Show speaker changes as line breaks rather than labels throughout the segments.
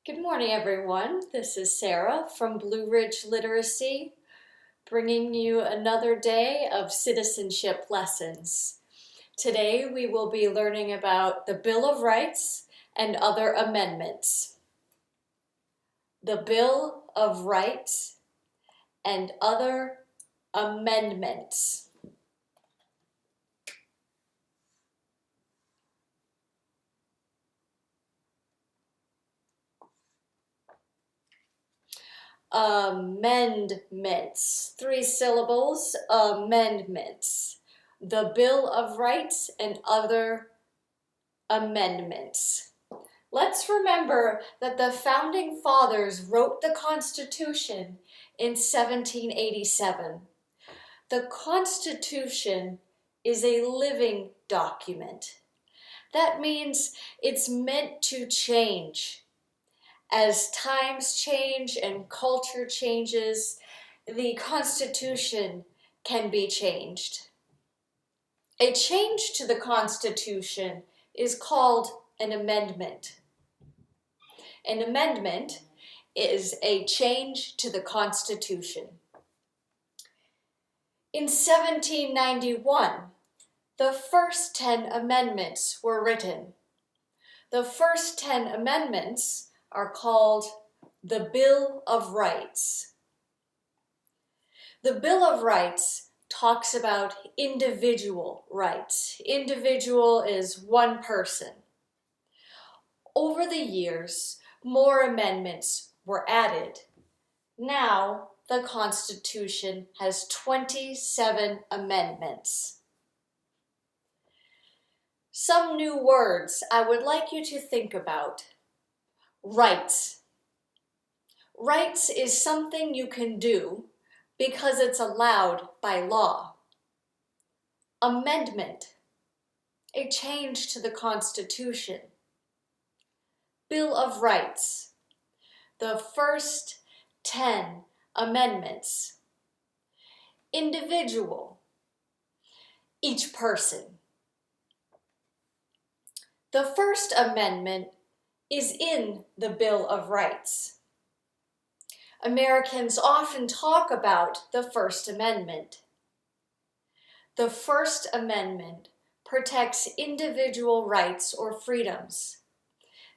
Good morning, everyone. This is Sarah from Blue Ridge Literacy, bringing you another day of citizenship lessons. Today, we will be learning about the Bill of Rights and other amendments. The Bill of Rights and other amendments. Amendments. 3 syllables. Amendments. The Bill of Rights and other amendments. Let's remember that the Founding Fathers wrote the Constitution in 1787. The Constitution is a living document. That means it's meant to change. As times change and culture changes, the Constitution can be changed. A change to the Constitution is called an amendment. An amendment is a change to the Constitution. In 1791, the first 10 amendments were written. The first 10 amendments are called the Bill of Rights. The Bill of Rights talks about individual rights. Individual is one person. Over the years, more amendments were added. Now, the Constitution has 27 amendments. Some new words I would like you to think about. Rights. Rights is something you can do because it's allowed by law. Amendment. A change to the Constitution. Bill of Rights. The first 10 amendments. Individual. Each person. The First Amendment is in the Bill of Rights. Americans often talk about the First Amendment. The First Amendment protects individual rights or freedoms.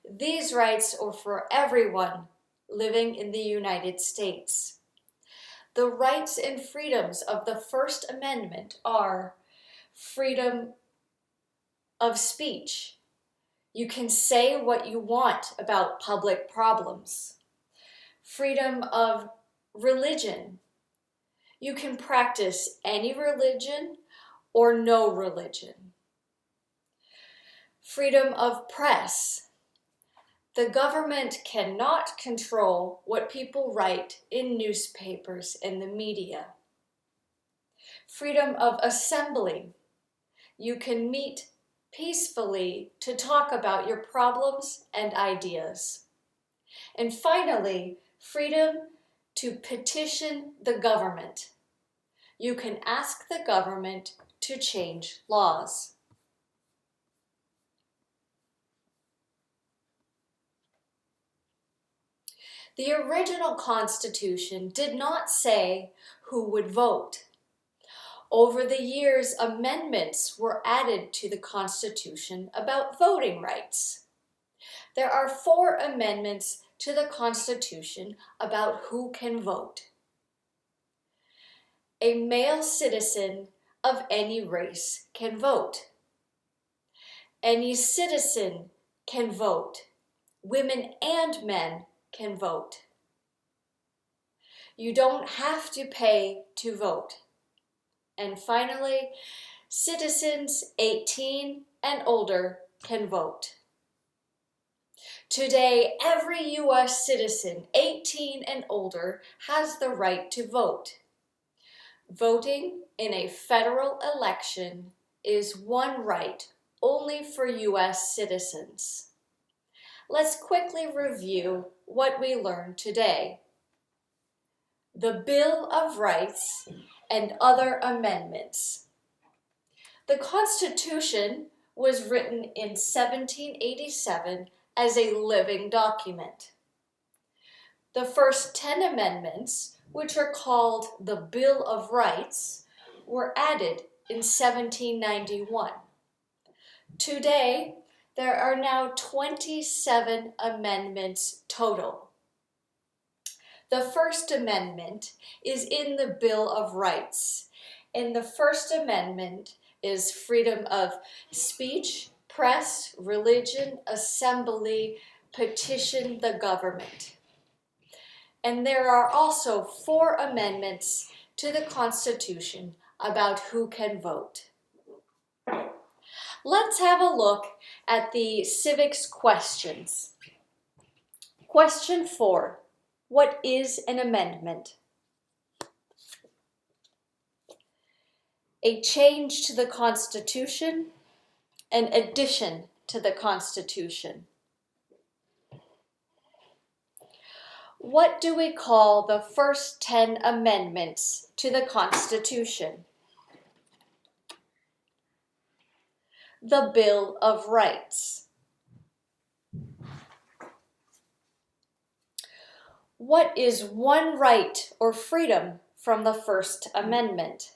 These rights are for everyone living in the United States. The rights and freedoms of the First Amendment are freedom of speech. You can say what you want about public problems. Freedom of religion. You can practice any religion or no religion. Freedom of press. The government cannot control what people write in newspapers and the media. Freedom of assembly. You can meet peacefully to talk about your problems and ideas. And finally, freedom to petition the government. You can ask the government to change laws. The original Constitution did not say who would vote. Over the years, amendments were added to the Constitution about voting rights. There are 4 amendments to the Constitution about who can vote. A male citizen of any race can vote. Any citizen can vote. Women and men can vote. You don't have to pay to vote. And finally, citizens 18 and older can vote. Today, every U.S. citizen 18 and older has the right to vote. Voting in a federal election is one right only for U.S. citizens. Let's quickly review what we learned today. The Bill of Rights and other amendments. The Constitution was written in 1787 as a living document. The first 10 amendments, which are called the Bill of Rights, were added in 1791. Today, there are now 27 amendments total. The First Amendment is in the Bill of Rights, and the First Amendment is freedom of speech, press, religion, assembly, petition the government. And there are also 4 amendments to the Constitution about who can vote. Let's have a look at the civics questions. Question 4. What is an amendment? A change to the Constitution, an addition to the Constitution. What do we call the first 10 amendments to the Constitution? The Bill of Rights. What is one right or freedom from the First Amendment?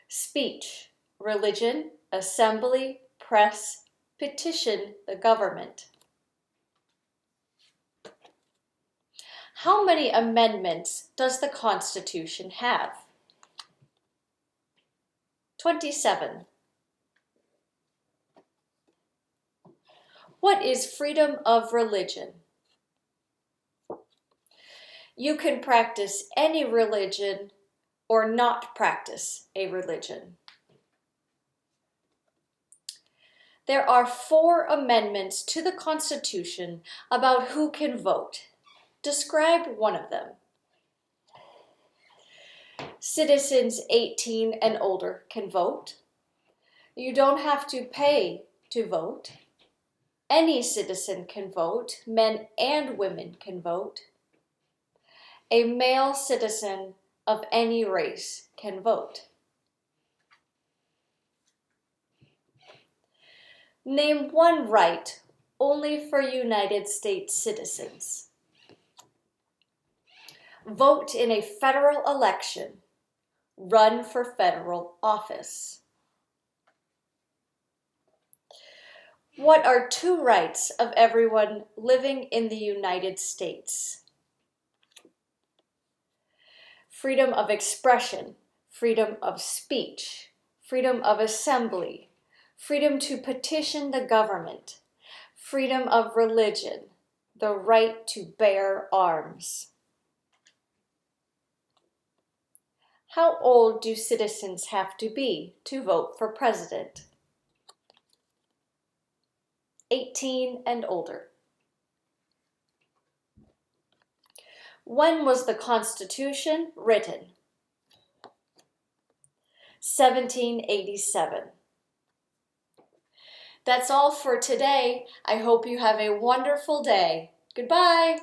Speech, religion, assembly, press, petition the government. How many amendments does the Constitution have? 27. What is freedom of religion? You can practice any religion or not practice a religion. There are 4 amendments to the Constitution about who can vote. Describe one of them. Citizens 18 and older can vote. You don't have to pay to vote. Any citizen can vote. Men and women can vote. A male citizen of any race can vote. Name one right only for United States citizens. Vote in a federal election. Run for federal office. What are 2 rights of everyone living in the United States? Freedom of expression, freedom of speech, freedom of assembly, freedom to petition the government, freedom of religion, the right to bear arms. How old do citizens have to be to vote for president? 18 and older. When was the Constitution written? 1787. That's all for today. I hope you have a wonderful day. Goodbye.